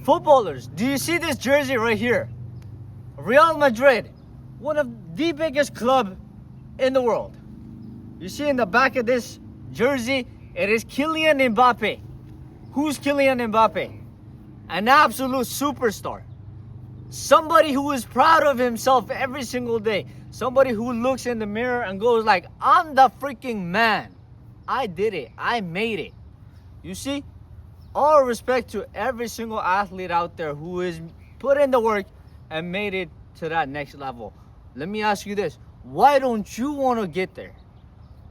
Footballers, do you see this jersey right here? Real Madrid, one of the biggest club in the world. You see in the back of this jersey, it is Kylian Mbappe. Who's Kylian Mbappe? An absolute superstar. Somebody who is proud of himself every single day. Somebody who looks in the mirror and goes like, I'm the freaking man. I did it. I made it. You see? All respect to every single athlete out there who is put in the work and made it to that next level. Let me ask you this. Why don't you want to get there?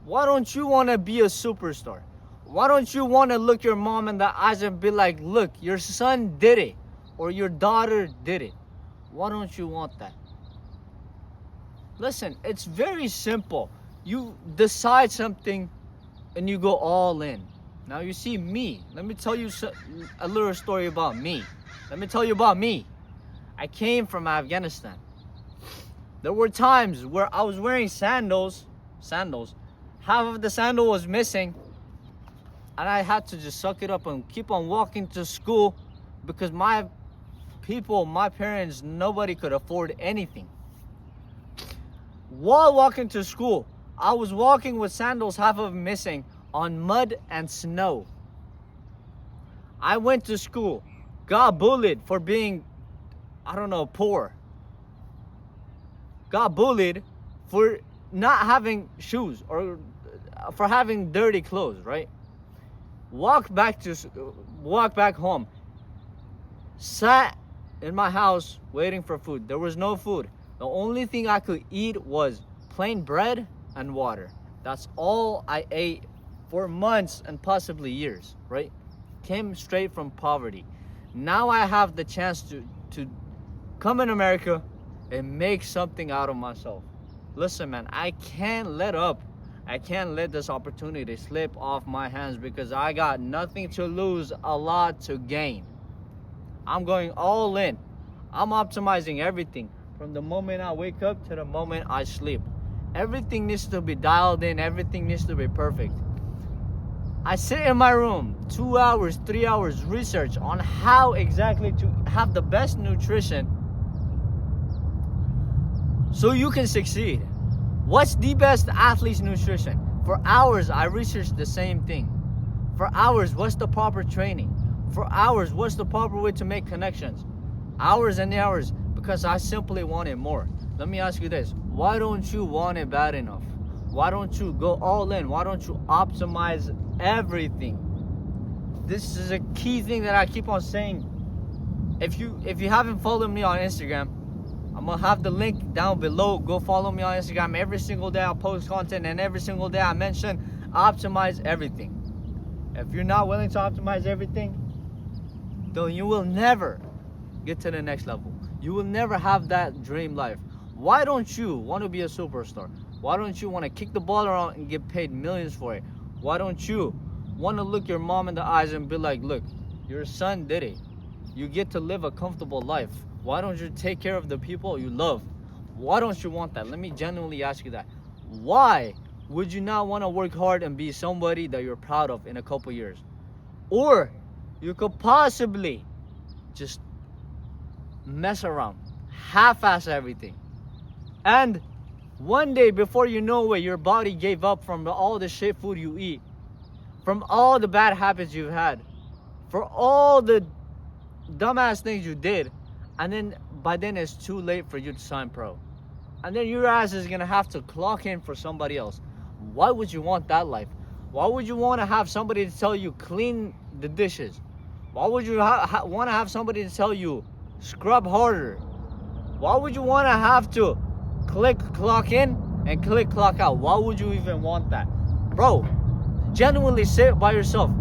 Why don't you want to be a superstar? Why don't you want to look your mom in the eyes and be like, look, your son did it, or your daughter did it? Why don't you want that? Listen, it's very simple. You decide something and you go all in. Now you see me. Let me tell you a little story about me. Let me tell you about me. I came from Afghanistan. There were times where I was wearing sandals. Half of the sandal was missing. And I had to just suck it up and keep on walking to school because my parents, nobody could afford anything. While walking to school, I was walking with sandals, half of them missing, on mud and snow. I went to school, got bullied for being, poor. Got bullied for not having shoes or for having dirty clothes, right? Walked back home. Sat in my house waiting for food. There was no food. The only thing I could eat was plain bread and water. That's all I ate for months and possibly years, right? Came straight from poverty. Now I have the chance to come in America and make something out of myself. Listen, man, I can't let up. I can't let this opportunity slip off my hands because I got nothing to lose, a lot to gain. I'm going all in. I'm optimizing everything from the moment I wake up to the moment I sleep. Everything needs to be dialed in. Everything needs to be perfect. I sit in my room 2 hours, 3 hours research on how exactly to have the best nutrition so you can succeed. What's the best athlete's nutrition? For hours, I researched the same thing. For hours, what's the proper training? For hours, what's the proper way to make connections? Hours and hours, because I simply wanted more. Let me ask you this. Why don't you want it bad enough? Why don't you go all in? Why don't you optimize everything? This is a key thing that I keep on saying. If you haven't followed me on Instagram, I'm gonna have the link down below. Go follow me on Instagram. Every single day I post content, and every single day I mention optimize everything. If you're not willing to optimize everything, then you will never get to the next level. You will never have that dream life. Why don't you want to be a superstar? Why don't you want to kick the ball around and get paid millions for it? Why don't you want to look your mom in the eyes and be like, look, your son did it. You get to live a comfortable life. Why don't you take care of the people you love? Why don't you want that? Let me genuinely ask you that. Why would you not want to work hard and be somebody that you're proud of in a couple years? Or you could possibly just mess around, half-ass everything. And one day, before you know it, your body gave up from all the shit food you eat, from all the bad habits you've had, for all the dumbass things you did. And then by then it's too late for you to sign pro. And then your ass is gonna have to clock in for somebody else. Why would you want that life? Why would you want to have somebody to tell you clean the dishes? Why would you want to have somebody to tell you scrub harder? Why would you want to have to click clock in and click clock out? Why would you even want that? Bro, genuinely sit by yourself.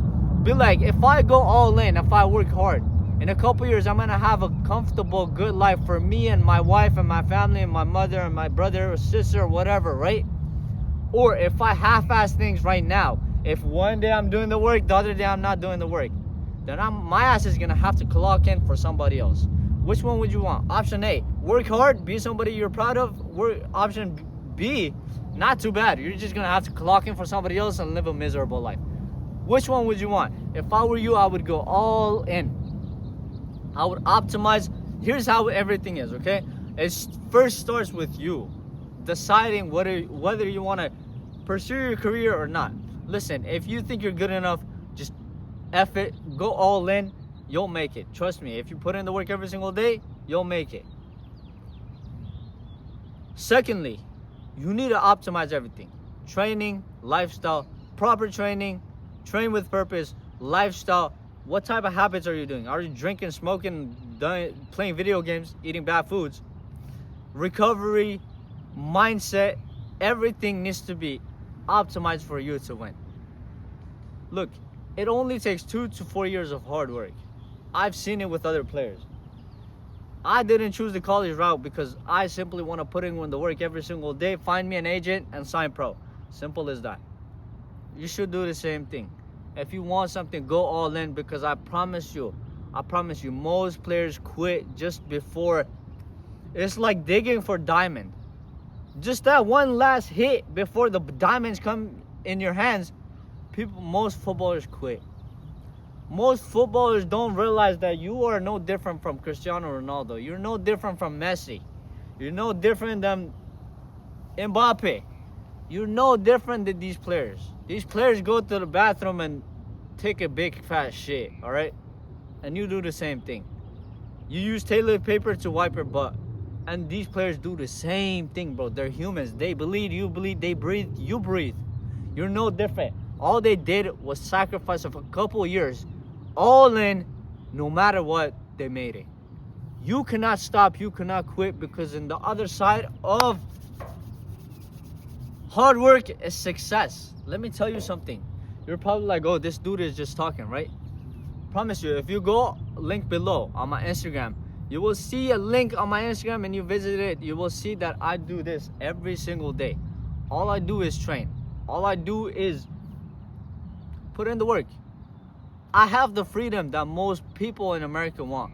Be like, if I go all in, if I work hard, in a couple years, I'm gonna have a comfortable, good life for me and my wife and my family and my mother and my brother or sister or whatever, right? Or if I half-ass things right now, if one day I'm doing the work, the other day I'm not doing the work, then my ass is gonna have to clock in for somebody else. Which one would you want? Option A, work hard, be somebody you're proud of. Option B, not too bad. You're just gonna have to clock in for somebody else and live a miserable life. Which one would you want? If I were you, I would go all in. I would optimize. Here's how everything is, okay? It first starts with you deciding whether you want to pursue your career or not. Listen, if you think you're good enough, just F it, go all in, you'll make it. Trust me, if you put in the work every single day, you'll make it. Secondly, you need to optimize everything. Training, lifestyle, proper training, train with purpose, lifestyle. What type of habits are you doing? Are you drinking, smoking, playing video games, eating bad foods? Recovery, mindset, everything needs to be optimized for you to win. Look, it only takes 2 to 4 years of hard work. I've seen it with other players. I didn't choose the college route because I simply want to put in the work every single day, find me an agent, and sign pro. Simple as that. You should do the same thing. If you want something, go all in, because I promise you, most players quit just before. It's like digging for diamond. Just that one last hit before the diamonds come in your hands, most footballers quit. Most footballers don't realize that you are no different from Cristiano Ronaldo. You're no different from Messi. You're no different than Mbappe. You're no different than these players. These players go to the bathroom and take a big fat shit, all right? And you do the same thing. You use toilet paper to wipe your butt. And these players do the same thing, bro. They're humans. They bleed, you bleed. They breathe, you breathe. You're no different. All they did was sacrifice of a couple years, all in, no matter what, they made it. You cannot stop, you cannot quit, because in the other side of hard work is success. Let me tell you something. You're probably like, oh, this dude is just talking, right? Promise you, if you go link below on my Instagram, you will see a link on my Instagram, and you visit it, you will see that I do this every single day. All I do is train. All I do is put in the work. I have the freedom that most people in America want.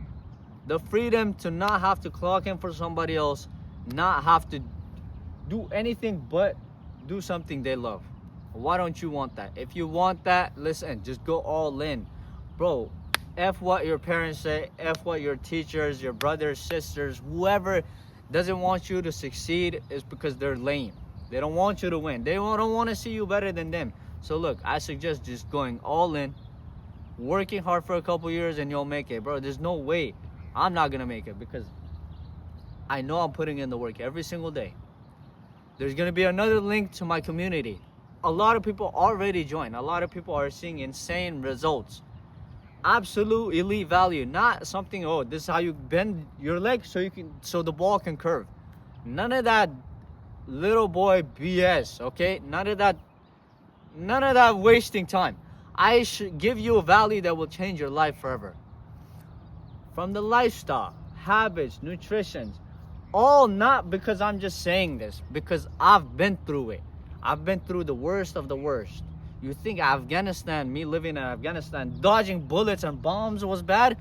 The freedom to not have to clock in for somebody else, not have to do anything but do something they love. Why don't you want that? If you want that, listen, just go all in. Bro, F what your parents say, F what your teachers, your brothers, sisters, whoever doesn't want you to succeed is because they're lame. They don't want you to win. They don't want to see you better than them. So look, I suggest just going all in, working hard for a couple years, and you'll make it. Bro, there's no way I'm not going to make it, because I know I'm putting in the work every single day. There's going to be another link to my community. A lot of people already joined. A lot of people are seeing insane results. Absolute elite value, not something, oh, this is how you bend your leg so the ball can curve. None of that little boy BS, okay? None of that wasting time. I should give you a value that will change your life forever. From the lifestyle, habits, nutrition, all not because I'm just saying this, because I've been through it. I've been through the worst of the worst. You think Afghanistan, me living in Afghanistan, dodging bullets and bombs was bad?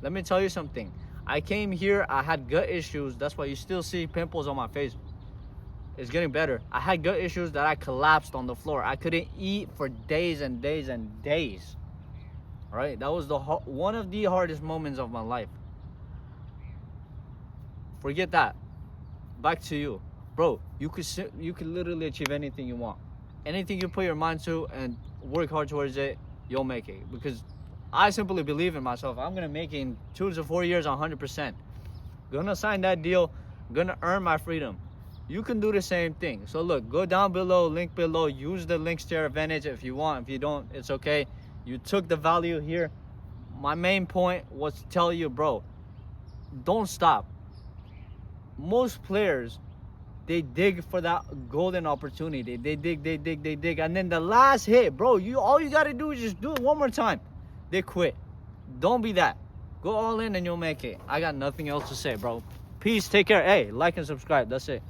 Let me tell you something. I came here, I had gut issues. That's why you still see pimples on my face. It's getting better. I had gut issues that I collapsed on the floor. I couldn't eat for days and days and days. All right? That was one of the hardest moments of my life. Forget that. Back to you. Bro, you could literally achieve anything you want. Anything you put your mind to and work hard towards it, you'll make it. Because I simply believe in myself. I'm going to make it in 2 to 4 years 100%. Gonna sign that deal. Gonna earn my freedom. You can do the same thing. So look, go down below, link below. Use the links to your advantage if you want. If you don't, it's okay. You took the value here. My main point was to tell you, bro, don't stop. Most players, they dig for that golden opportunity. They dig. And then the last hit, bro, all you got to do is just do it one more time. They quit. Don't be that. Go all in and you'll make it. I got nothing else to say, bro. Peace. Take care. Hey, like and subscribe. That's it.